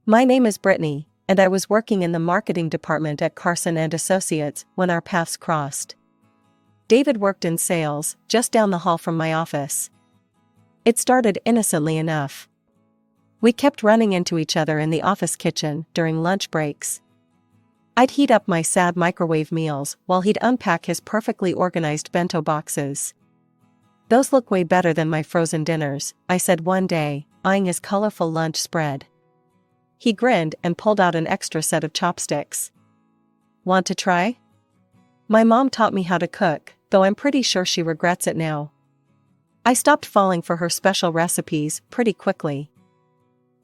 My name is Brittany, and I was working in the marketing department at Carson and Associates when our paths crossed. David worked in sales, just down the hall from my office. It started innocently enough. We kept running into each other in the office kitchen during lunch breaks. I'd heat up my sad microwave meals while he'd unpack his perfectly organized bento boxes. "Those look way better than my frozen dinners," I said one day, eyeing his colorful lunch spread. He grinned and pulled out an extra set of chopsticks. "Want to try?" My mom taught me how to cook, though I'm pretty sure she regrets it now. I stopped falling for her special recipes pretty quickly.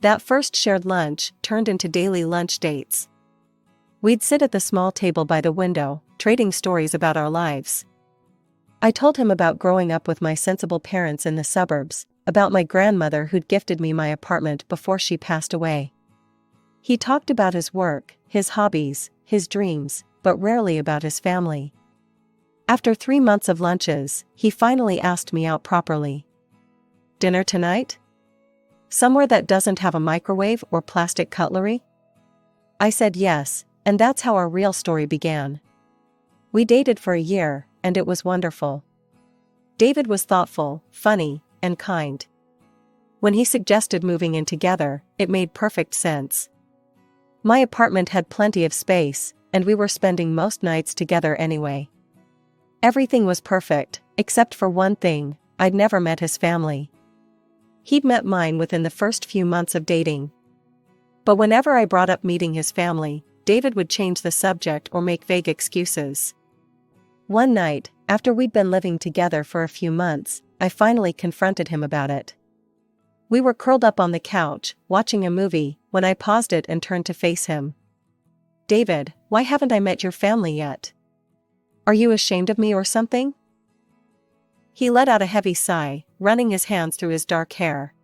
That first shared lunch turned into daily lunch dates. We'd sit at the small table by the window, trading stories about our lives. I told him about growing up with my sensible parents in the suburbs, about my grandmother who'd gifted me my apartment before she passed away. He talked about his work, his hobbies, his dreams, but rarely about his family. After 3 months of lunches, he finally asked me out properly. "Dinner tonight? Somewhere that doesn't have a microwave or plastic cutlery?" I said yes, and that's how our real story began. We dated for a year, and it was wonderful. David was thoughtful, funny, and kind. When he suggested moving in together, it made perfect sense. My apartment had plenty of space, and we were spending most nights together anyway. Everything was perfect, except for one thing: I'd never met his family. He'd met mine within the first few months of dating. But whenever I brought up meeting his family, David would change the subject or make vague excuses. One night, after we'd been living together for a few months, I finally confronted him about it. We were curled up on the couch, watching a movie, when I paused it and turned to face him. "David, why haven't I met your family yet? Are you ashamed of me or something?" He let out a heavy sigh, running his hands through his dark hair.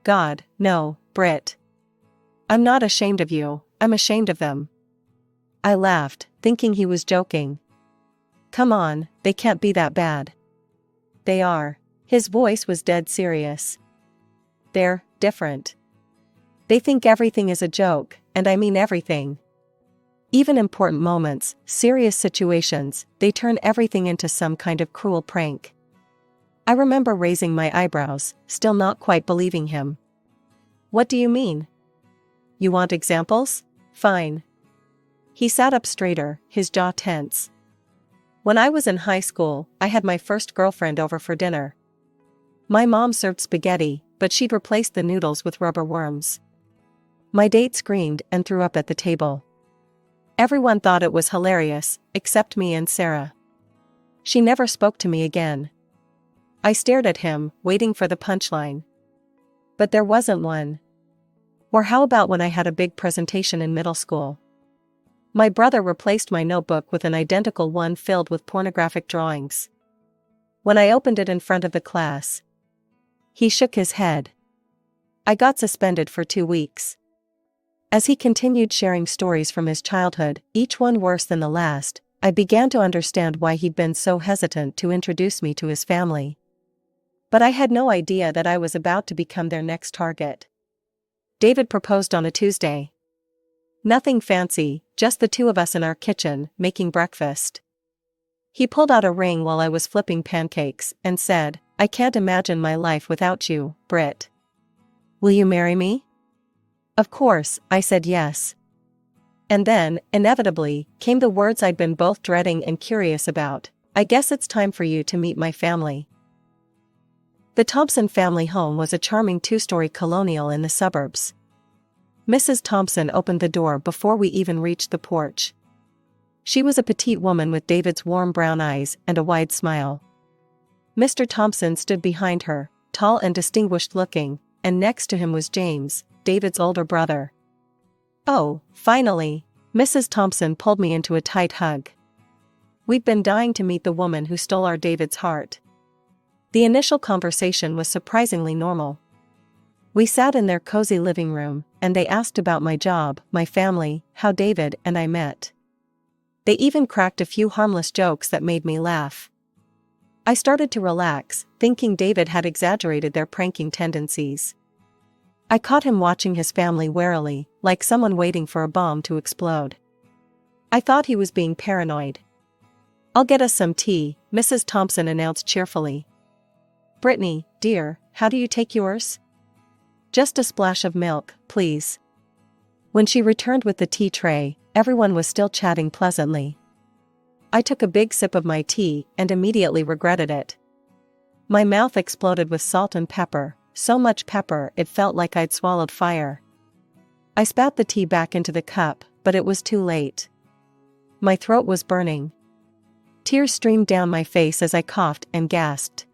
"God, no, Britt. I'm not ashamed of you, I'm ashamed of them." I laughed, thinking he was joking. "Come on, they can't be that bad." "They are." His voice was dead serious. "They're different. They think everything is a joke, and I mean everything. Even important moments, serious situations, they turn everything into some kind of cruel prank." I remember raising my eyebrows, still not quite believing him. "What do you mean? You want examples? Fine." He sat up straighter, his jaw tense. "When I was in high school, I had my first girlfriend over for dinner. My mom served spaghetti, but she'd replaced the noodles with rubber worms. My date screamed and threw up at the table. Everyone thought it was hilarious, except me and Sarah. She never spoke to me again." I stared at him, waiting for the punchline. But there wasn't one. "Or how about when I had a big presentation in middle school? My brother replaced my notebook with an identical one filled with pornographic drawings. When I opened it in front of the class." He shook his head. "I got suspended for 2 weeks." As he continued sharing stories from his childhood, each one worse than the last, I began to understand why he'd been so hesitant to introduce me to his family. But I had no idea that I was about to become their next target. David proposed on a Tuesday. Nothing fancy, just the two of us in our kitchen, making breakfast. He pulled out a ring while I was flipping pancakes, and said, "I can't imagine my life without you, Britt. Will you marry me?" Of course, I said yes. And then, inevitably, came the words I'd been both dreading and curious about: "I guess it's time for you to meet my family." The Thompson family home was a charming 2-story colonial in the suburbs. Mrs. Thompson opened the door before we even reached the porch. She was a petite woman with David's warm brown eyes and a wide smile. Mr. Thompson stood behind her, tall and distinguished looking, and next to him was James, David's older brother. "Oh, finally!" Mrs. Thompson pulled me into a tight hug. We'd been dying to meet the woman who stole our David's heart. The initial conversation was surprisingly normal. We sat in their cozy living room, and they asked about my job, my family, how David and I met. They even cracked a few harmless jokes that made me laugh. I started to relax, thinking David had exaggerated their pranking tendencies. I caught him watching his family warily, like someone waiting for a bomb to explode. I thought he was being paranoid. "I'll get us some tea," Mrs. Thompson announced cheerfully. "Brittany, dear, how do you take yours?" "Just a splash of milk, please." When she returned with the tea tray, everyone was still chatting pleasantly. I took a big sip of my tea and immediately regretted it. My mouth exploded with salt and pepper, so much pepper it felt like I'd swallowed fire. I spat the tea back into the cup, but it was too late. My throat was burning. Tears streamed down my face as I coughed and gasped.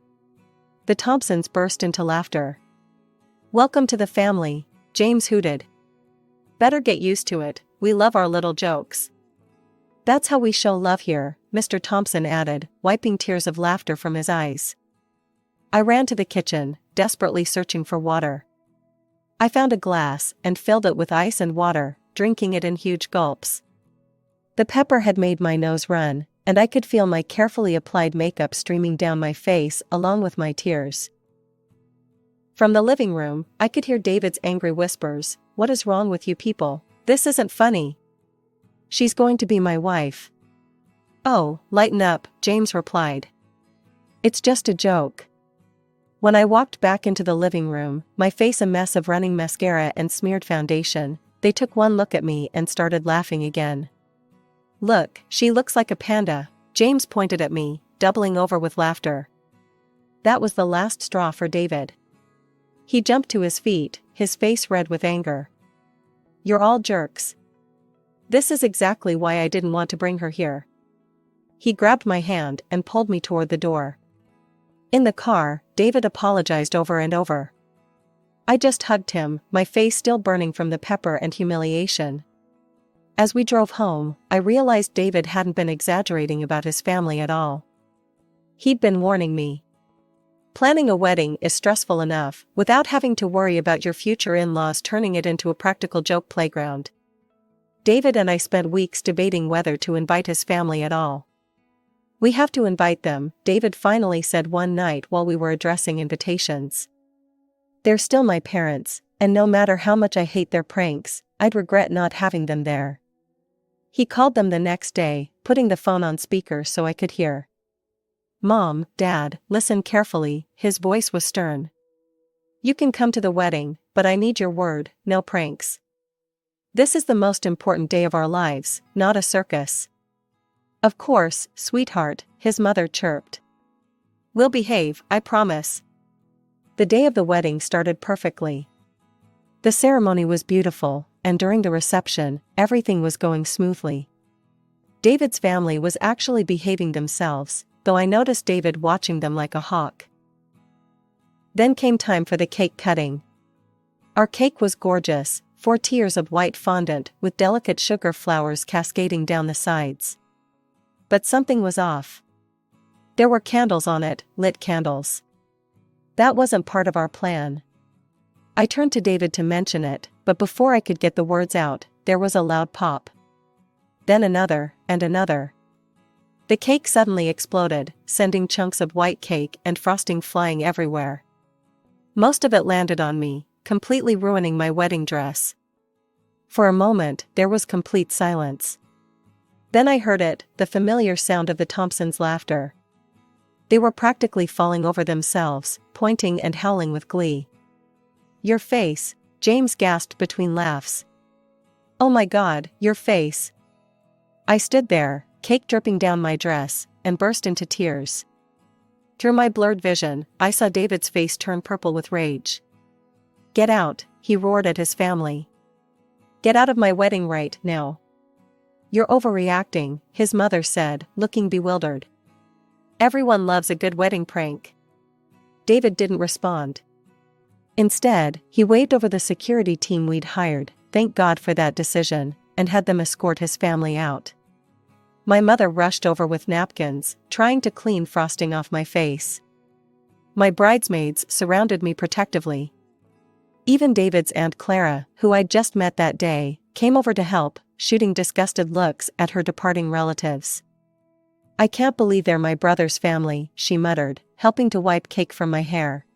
The Thompsons burst into laughter. "Welcome to the family," James hooted. "Better get used to it, we love our little jokes." "That's how we show love here," Mr. Thompson added, wiping tears of laughter from his eyes. I ran to the kitchen, desperately searching for water. I found a glass and filled it with ice and water, drinking it in huge gulps. The pepper had made my nose run, and I could feel my carefully applied makeup streaming down my face along with my tears. From the living room, I could hear David's angry whispers, "What is wrong with you people? This isn't funny. She's going to be my wife." "Oh, lighten up," James replied. "It's just a joke." When I walked back into the living room, my face a mess of running mascara and smeared foundation, they took one look at me and started laughing again. "Look, she looks like a panda," James pointed at me, doubling over with laughter. That was the last straw for David. He jumped to his feet, his face red with anger. "You're all jerks. This is exactly why I didn't want to bring her here." He grabbed my hand and pulled me toward the door. In the car, David apologized over and over. I just hugged him, my face still burning from the pepper and humiliation. As we drove home, I realized David hadn't been exaggerating about his family at all. He'd been warning me. Planning a wedding is stressful enough, without having to worry about your future in-laws turning it into a practical joke playground. David and I spent weeks debating whether to invite his family at all. "We have to invite them," David finally said one night while we were addressing invitations. "They're still my parents, and no matter how much I hate their pranks, I'd regret not having them there." He called them the next day, putting the phone on speaker so I could hear. "Mom, Dad, listen carefully," his voice was stern. "You can come to the wedding, but I need your word, no pranks. This is the most important day of our lives, not a circus." "Of course, sweetheart," his mother chirped. "We'll behave, I promise." The day of the wedding started perfectly. The ceremony was beautiful, and during the reception, everything was going smoothly. David's family was actually behaving themselves, though I noticed David watching them like a hawk. Then came time for the cake cutting. Our cake was gorgeous, 4 tiers of white fondant with delicate sugar flowers cascading down the sides. But something was off. There were candles on it, lit candles. That wasn't part of our plan. I turned to David to mention it, but before I could get the words out, there was a loud pop. Then another, and another. The cake suddenly exploded, sending chunks of white cake and frosting flying everywhere. Most of it landed on me, completely ruining my wedding dress. For a moment, there was complete silence. Then I heard it, the familiar sound of the Thompsons' laughter. They were practically falling over themselves, pointing and howling with glee. "Your face," James gasped between laughs. "Oh my God, your face." I stood there, cake dripping down my dress, and burst into tears. Through my blurred vision, I saw David's face turn purple with rage. "Get out," he roared at his family. "Get out of my wedding right now." "You're overreacting," his mother said, looking bewildered. "Everyone loves a good wedding prank." David didn't respond. Instead, he waved over the security team we'd hired, thank God for that decision, and had them escort his family out. My mother rushed over with napkins, trying to clean frosting off my face. My bridesmaids surrounded me protectively. Even David's Aunt Clara, who I'd just met that day, came over to help, shooting disgusted looks at her departing relatives. "I can't believe they're my brother's family," she muttered, helping to wipe cake from my hair.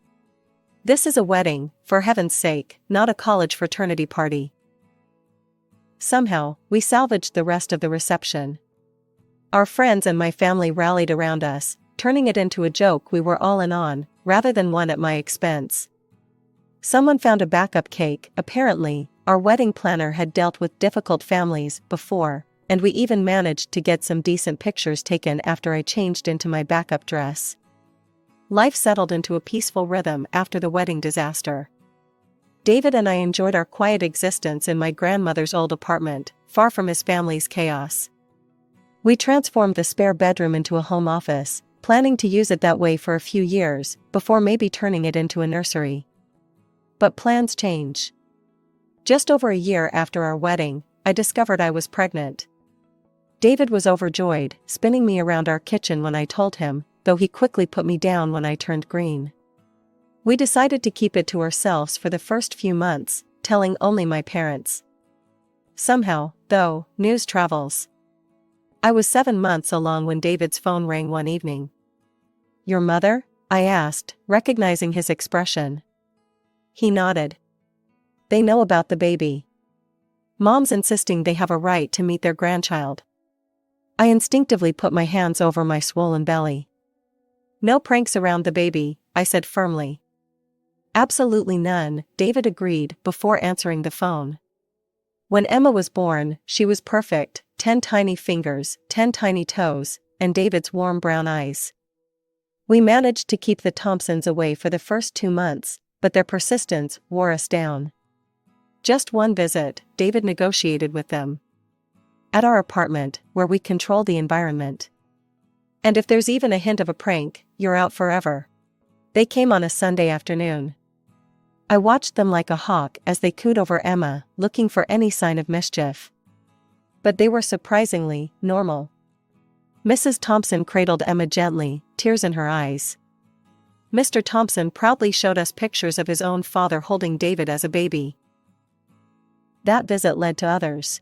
This is a wedding, for heaven's sake, not a college fraternity party. Somehow, we salvaged the rest of the reception. Our friends and my family rallied around us, turning it into a joke we were all in on, rather than one at my expense. Someone found a backup cake. Apparently, our wedding planner had dealt with difficult families before, and we even managed to get some decent pictures taken after I changed into my backup dress. Life settled into a peaceful rhythm after the wedding disaster. David and I enjoyed our quiet existence in my grandmother's old apartment, far from his family's chaos. We transformed the spare bedroom into a home office, planning to use it that way for a few years, before maybe turning it into a nursery. But plans change. Just over a year after our wedding, I discovered I was pregnant. David was overjoyed, spinning me around our kitchen when I told him, though he quickly put me down when I turned green. We decided to keep it to ourselves for the first few months, telling only my parents. Somehow, though, news travels. I was 7 months along when David's phone rang one evening. "Your mother?" I asked, recognizing his expression. He nodded. "They know about the baby. Mom's insisting they have a right to meet their grandchild." I instinctively put my hands over my swollen belly. "No pranks around the baby," I said firmly. "Absolutely none," David agreed before answering the phone. When Emma was born, she was perfect, 10 tiny fingers, 10 tiny toes, and David's warm brown eyes. We managed to keep the Thompsons away for the first 2 months, but their persistence wore us down. Just one visit, David negotiated with them. At our apartment, where we control the environment. And if there's even a hint of a prank, you're out forever. They came on a Sunday afternoon. I watched them like a hawk as they cooed over Emma, looking for any sign of mischief. But they were surprisingly normal. Mrs. Thompson cradled Emma gently, tears in her eyes. Mr. Thompson proudly showed us pictures of his own father holding David as a baby. That visit led to others.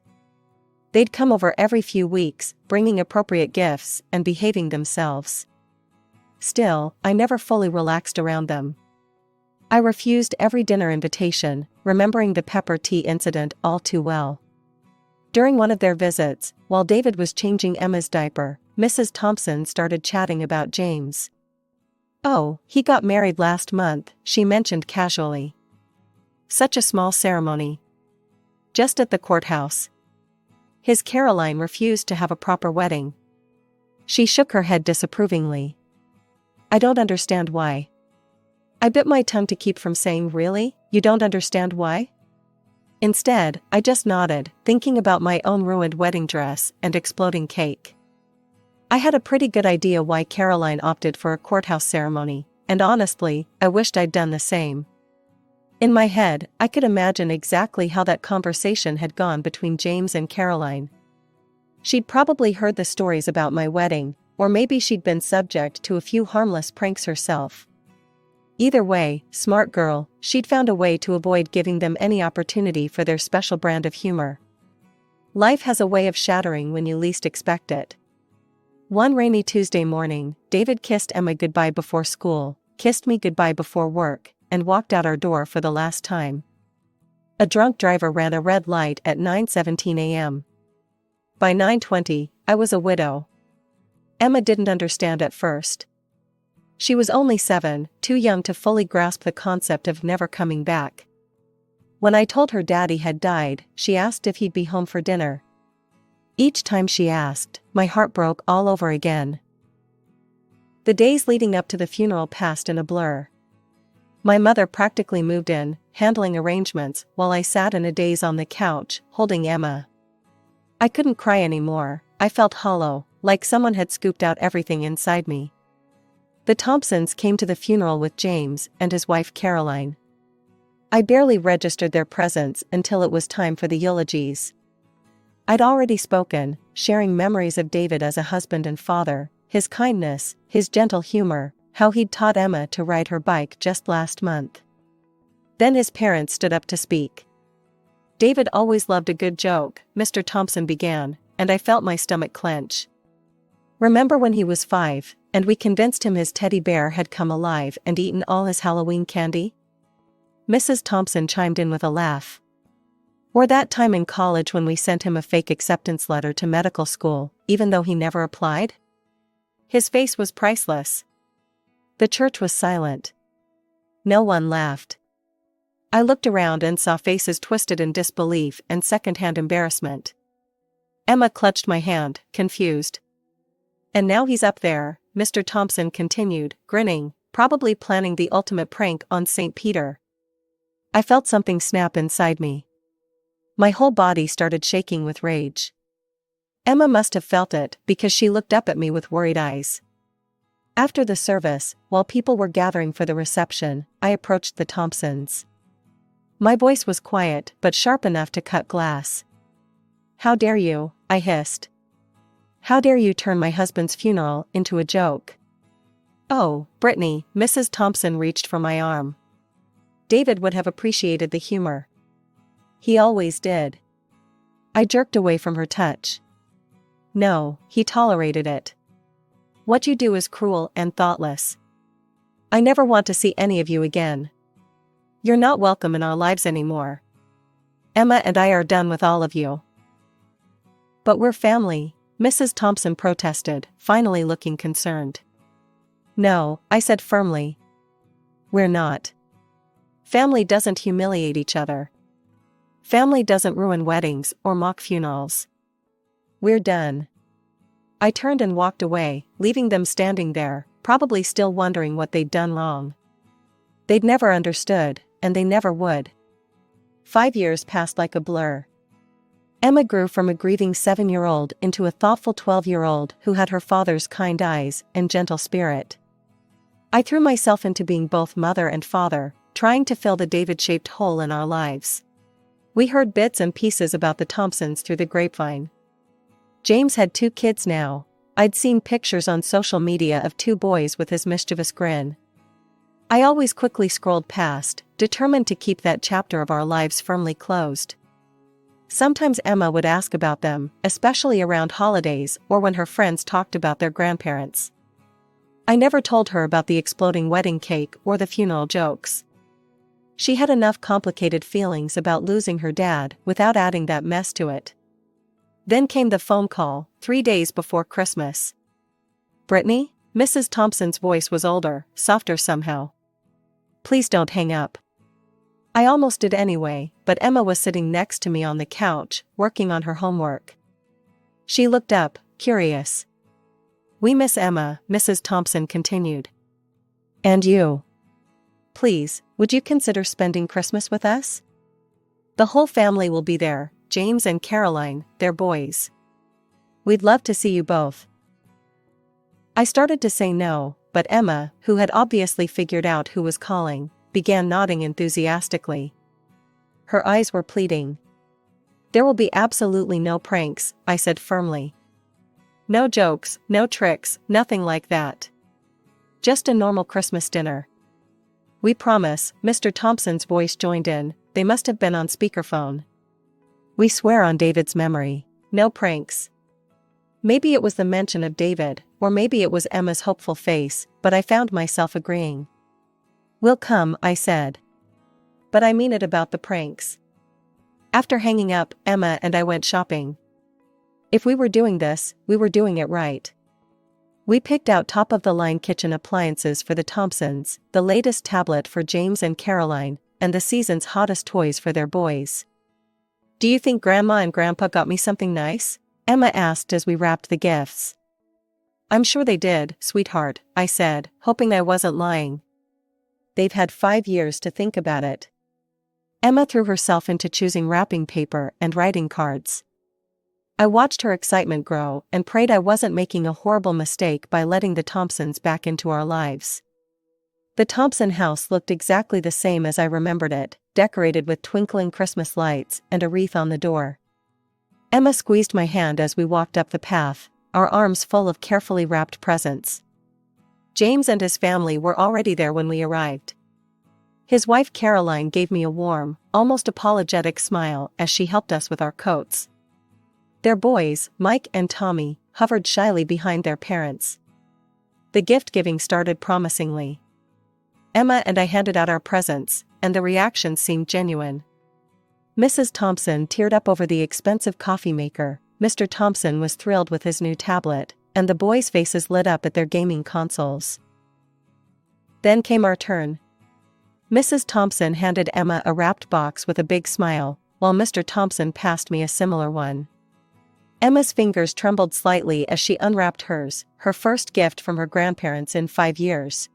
They'd come over every few weeks, bringing appropriate gifts and behaving themselves. Still, I never fully relaxed around them. I refused every dinner invitation, remembering the pepper tea incident all too well. During one of their visits, while David was changing Emma's diaper, Mrs. Thompson started chatting about James. "Oh, he got married last month," she mentioned casually. "Such a small ceremony. Just at the courthouse. His Caroline refused to have a proper wedding." She shook her head disapprovingly. "I don't understand why." I bit my tongue to keep from saying, "Really? You don't understand why?" Instead, I just nodded, thinking about my own ruined wedding dress and exploding cake. I had a pretty good idea why Caroline opted for a courthouse ceremony, and honestly, I wished I'd done the same. In my head, I could imagine exactly how that conversation had gone between James and Caroline. She'd probably heard the stories about my wedding, or maybe she'd been subject to a few harmless pranks herself. Either way, smart girl, she'd found a way to avoid giving them any opportunity for their special brand of humor. Life has a way of shattering when you least expect it. One rainy Tuesday morning, David kissed Emma goodbye before school, kissed me goodbye before work, and walked out our door for the last time. A drunk driver ran a red light at 9:17 a.m. By 9:20, I was a widow. Emma didn't understand at first. She was only 7, too young to fully grasp the concept of never coming back. When I told her Daddy had died, she asked if he'd be home for dinner. Each time she asked, my heart broke all over again. The days leading up to the funeral passed in a blur. My mother practically moved in, handling arrangements, while I sat in a daze on the couch, holding Emma. I couldn't cry anymore. I felt hollow, like someone had scooped out everything inside me. The Thompsons came to the funeral with James and his wife Caroline. I barely registered their presence until it was time for the eulogies. I'd already spoken, sharing memories of David as a husband and father, his kindness, his gentle humor, how he'd taught Emma to ride her bike just last month. Then his parents stood up to speak. "David always loved a good joke," Mr. Thompson began, and I felt my stomach clench. "Remember when he was 5, and we convinced him his teddy bear had come alive and eaten all his Halloween candy? Mrs. Thompson chimed in with a laugh. Or that time in college when we sent him a fake acceptance letter to medical school, even though he never applied? His face was priceless. The church was silent. No one laughed. I looked around and saw faces twisted in disbelief and secondhand embarrassment. Emma clutched my hand, confused. And now he's up there, Mr. Thompson continued, grinning, probably planning the ultimate prank on St. Peter. I felt something snap inside me. My whole body started shaking with rage. Emma must have felt it because she looked up at me with worried eyes. After the service, while people were gathering for the reception, I approached the Thompsons. My voice was quiet but sharp enough to cut glass. "How dare you?" I hissed. "How dare you turn my husband's funeral into a joke?" "Oh, Brittany," Mrs. Thompson reached for my arm. David would have appreciated the humor. He always did. I jerked away from her touch. No, he tolerated it. What you do is cruel and thoughtless. I never want to see any of you again. You're not welcome in our lives anymore. Emma and I are done with all of you. But we're family, Mrs. Thompson protested, finally looking concerned. No, I said firmly. We're not. Family doesn't humiliate each other. Family doesn't ruin weddings or mock funerals. We're done. I turned and walked away, leaving them standing there, probably still wondering what they'd done wrong. They'd never understood, and they never would. 5 years passed like a blur. Emma grew from a grieving 7-year-old into a thoughtful 12-year-old who had her father's kind eyes and gentle spirit. I threw myself into being both mother and father, trying to fill the David-shaped hole in our lives. We heard bits and pieces about the Thompsons through the grapevine. James had 2 kids now. I'd seen pictures on social media of 2 boys with his mischievous grin. I always quickly scrolled past, determined to keep that chapter of our lives firmly closed. Sometimes Emma would ask about them, especially around holidays or when her friends talked about their grandparents. I never told her about the exploding wedding cake or the funeral jokes. She had enough complicated feelings about losing her dad without adding that mess to it. Then came the phone call, 3 days before Christmas. "Brittany?" Mrs. Thompson's voice was older, softer somehow. "Please don't hang up." I almost did anyway, but Emma was sitting next to me on the couch, working on her homework. She looked up, curious. "We miss Emma," Mrs. Thompson continued. "And you. Please, would you consider spending Christmas with us? The whole family will be there, James and Caroline, their boys. We'd love to see you both." I started to say no, but Emma, who had obviously figured out who was calling, began nodding enthusiastically. Her eyes were pleading. "There will be absolutely no pranks," I said firmly. "No jokes, no tricks, nothing like that. Just a normal Christmas dinner." "We promise," Mr. Thompson's voice joined in, they must have been on speakerphone. "We swear on David's memory, no pranks." Maybe it was the mention of David, or maybe it was Emma's hopeful face, but I found myself agreeing. "We'll come," I said. "But I mean it about the pranks." After hanging up, Emma and I went shopping. If we were doing this, we were doing it right. We picked out top-of-the-line kitchen appliances for the Thompsons, the latest tablet for James and Caroline, and the season's hottest toys for their boys. "Do you think Grandma and Grandpa got me something nice?" Emma asked as we wrapped the gifts. "I'm sure they did, sweetheart," I said, hoping I wasn't lying. "They've had 5 years to think about it." Emma threw herself into choosing wrapping paper and writing cards. I watched her excitement grow and prayed I wasn't making a horrible mistake by letting the Thompsons back into our lives. The Thompson house looked exactly the same as I remembered it, decorated with twinkling Christmas lights and a wreath on the door. Emma squeezed my hand as we walked up the path, our arms full of carefully wrapped presents. James and his family were already there when we arrived. His wife Caroline gave me a warm, almost apologetic smile as she helped us with our coats. Their boys, Mike and Tommy, hovered shyly behind their parents. The gift-giving started promisingly. Emma and I handed out our presents, and the reactions seemed genuine. Mrs. Thompson teared up over the expensive coffee maker, Mr. Thompson was thrilled with his new tablet, and the boys' faces lit up at their gaming consoles. Then came our turn. Mrs. Thompson handed Emma a wrapped box with a big smile, while Mr. Thompson passed me a similar one. Emma's fingers trembled slightly as she unwrapped hers, her first gift from her grandparents in 5 years.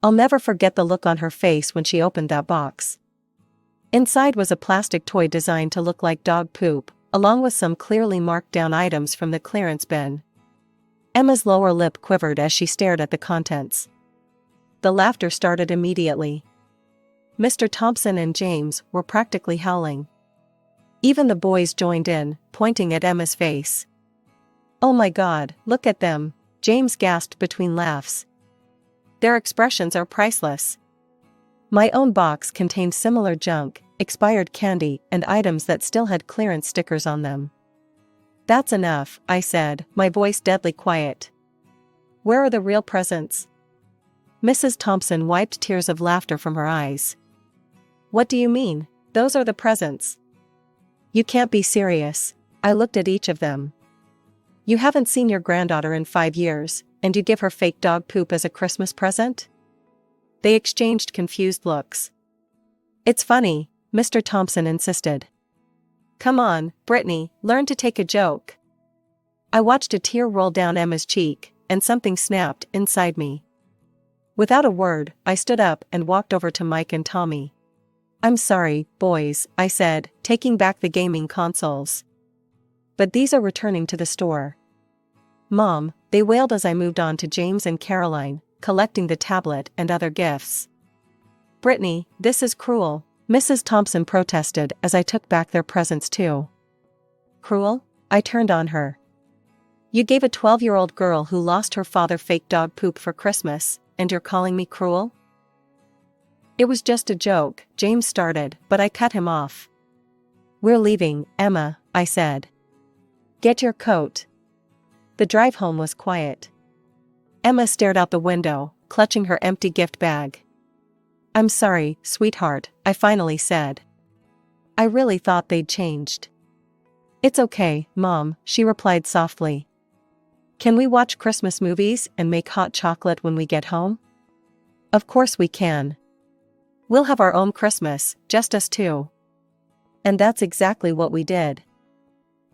I'll never forget the look on her face when she opened that box. Inside was a plastic toy designed to look like dog poop, along with some clearly marked down items from the clearance bin. Emma's lower lip quivered as she stared at the contents. The laughter started immediately. Mr. Thompson and James were practically howling. Even the boys joined in, pointing at Emma's face. "Oh my God, look at them," James gasped between laughs. "Their expressions are priceless." My own box contained similar junk, expired candy, and items that still had clearance stickers on them. "That's enough," I said, my voice deadly quiet. "Where are the real presents?" Mrs. Thompson wiped tears of laughter from her eyes. "What do you mean? Those are the presents." "You can't be serious." I looked at each of them. "You haven't seen your granddaughter in 5 years, and you give her fake dog poop as a Christmas present?" They exchanged confused looks. "It's funny," Mr. Thompson insisted. "Come on, Brittany, learn to take a joke." I watched a tear roll down Emma's cheek, and something snapped inside me. Without a word, I stood up and walked over to Mike and Tommy. "I'm sorry, boys," I said, taking back the gaming consoles. "But these are returning to the store." "Mom," they wailed as I moved on to James and Caroline, collecting the tablet and other gifts. "Brittany, this is cruel," Mrs. Thompson protested as I took back their presents too. "Cruel?" I turned on her. "You gave a 12-year-old girl who lost her father fake dog poop for Christmas, and you're calling me cruel?" "It was just a joke," James started, but I cut him off. "We're leaving, Emma," I said. "Get your coat." The drive home was quiet. Emma stared out the window, clutching her empty gift bag. "I'm sorry, sweetheart," I finally said. "I really thought they'd changed." "It's okay, Mom," she replied softly. "Can we watch Christmas movies and make hot chocolate when we get home?" "Of course we can. We'll have our own Christmas, just us two." And that's exactly what we did.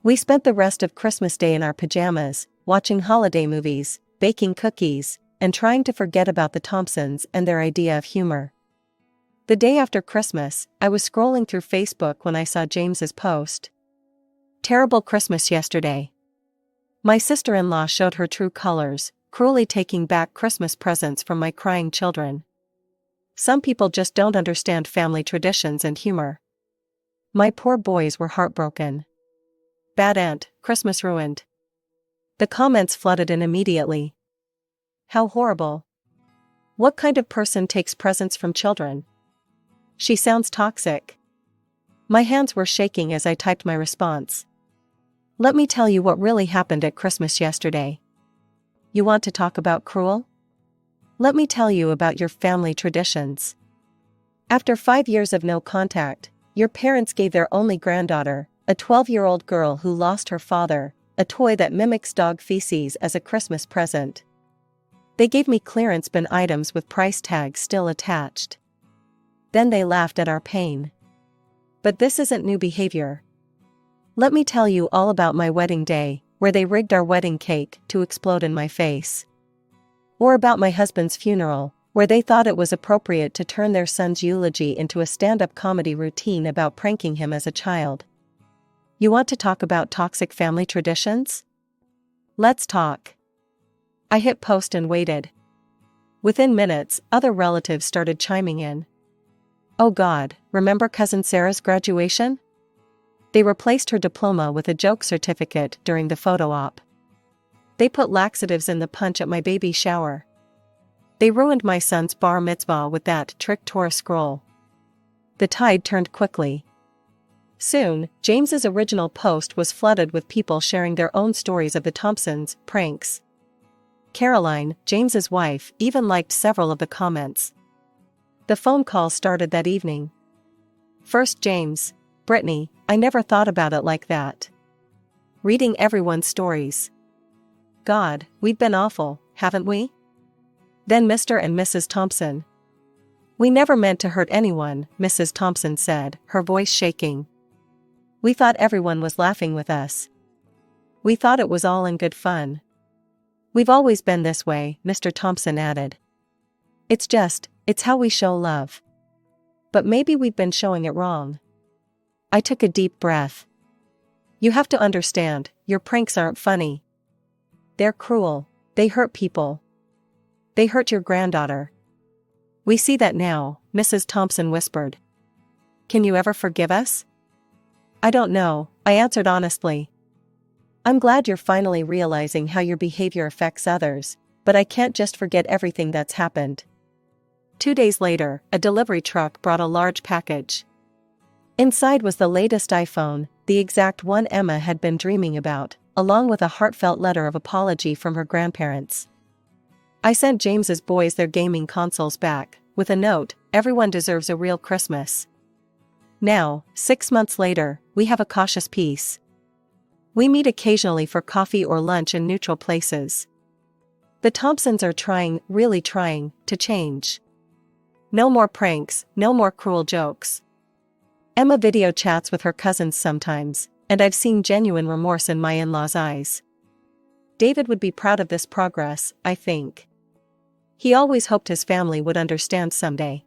We spent the rest of Christmas Day in our pajamas, watching holiday movies, baking cookies, and trying to forget about the Thompsons and their idea of humor. The day after Christmas, I was scrolling through Facebook when I saw James's post. "Terrible Christmas yesterday. My sister-in-law showed her true colors, cruelly taking back Christmas presents from my crying children. Some people just don't understand family traditions and humor. My poor boys were heartbroken. Bad aunt, Christmas ruined." The comments flooded in immediately. "How horrible. What kind of person takes presents from children? She sounds toxic." My hands were shaking as I typed my response. "Let me tell you what really happened at Christmas yesterday." "You want to talk about cruel? Let me tell you about your family traditions. After 5 years of no contact, your parents gave their only granddaughter, a 12-year-old girl who lost her father, a toy that mimics dog feces as a Christmas present. They gave me clearance bin items with price tags still attached. Then they laughed at our pain. But this isn't new behavior. Let me tell you all about my wedding day, where they rigged our wedding cake to explode in my face. Or about my husband's funeral, where they thought it was appropriate to turn their son's eulogy into a stand-up comedy routine about pranking him as a child. You want to talk about toxic family traditions? Let's talk." I hit post and waited. Within minutes, other relatives started chiming in. "Oh God, remember Cousin Sarah's graduation? They replaced her diploma with a joke certificate during the photo op. They put laxatives in the punch at my baby shower. They ruined my son's bar mitzvah with that trick Torah scroll." The tide turned quickly. Soon, James's original post was flooded with people sharing their own stories of the Thompsons' pranks. Caroline, James's wife, even liked several of the comments. The phone call started that evening. First James, Brittany, I never thought about it like that. Reading everyone's stories. God, we've been awful, haven't we? Then Mr. and Mrs. Thompson. We never meant to hurt anyone, Mrs. Thompson said, her voice shaking. We thought everyone was laughing with us. We thought it was all in good fun. We've always been this way, Mr. Thompson added. It's how we show love. But maybe we've been showing it wrong. I took a deep breath. You have to understand, your pranks aren't funny. They're cruel. They hurt people. They hurt your granddaughter. We see that now, Mrs. Thompson whispered. Can you ever forgive us? I don't know, I answered honestly. I'm glad you're finally realizing how your behavior affects others, but I can't just forget everything that's happened. 2 days later, a delivery truck brought a large package. Inside was the latest iPhone, the exact one Emma had been dreaming about, along with a heartfelt letter of apology from her grandparents. I sent James's boys their gaming consoles back, with a note, everyone deserves a real Christmas. Now, 6 months later, we have a cautious peace. We meet occasionally for coffee or lunch in neutral places. The Thompsons are trying, really trying, to change. No more pranks, no more cruel jokes. Emma video chats with her cousins sometimes, and I've seen genuine remorse in my in-laws' eyes. David would be proud of this progress, I think. He always hoped his family would understand someday.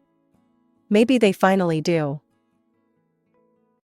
Maybe they finally do.